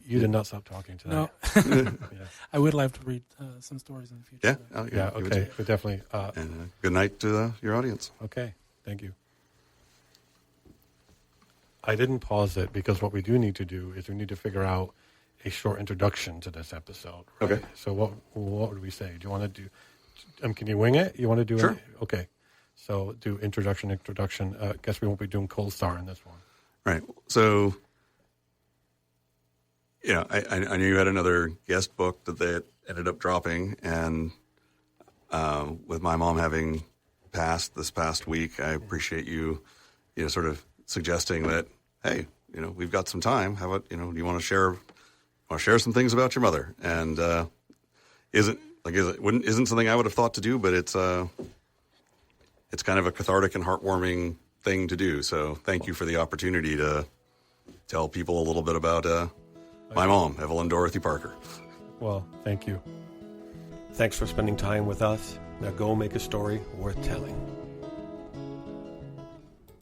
You did not stop talking tonight. No. I would like to read some stories in the future. Yeah. Okay. But definitely. And good night to your audience. Okay. Thank you. I didn't pause it because what we do need to do is we need to figure out a short introduction to this episode. Right? Okay. So what would we say? Do you want to do? Can you wing it? You want to do? Sure. Okay. So do introduction. Guess we won't be doing cold star in this one. Right. So, yeah, I knew you had another guest book that they ended up dropping, and with my mom having passed this past week, I appreciate you sort of suggesting that, hey, we've got some time. How about, do you want to share some things about your mother? And isn't something I would have thought to do, but it's kind of a cathartic and heartwarming thing to do. So thank you for the opportunity to tell people a little bit about my mom, Evelyn Dorothy Parker. Well, thank you. Thanks for spending time with us. Now go make a story worth telling.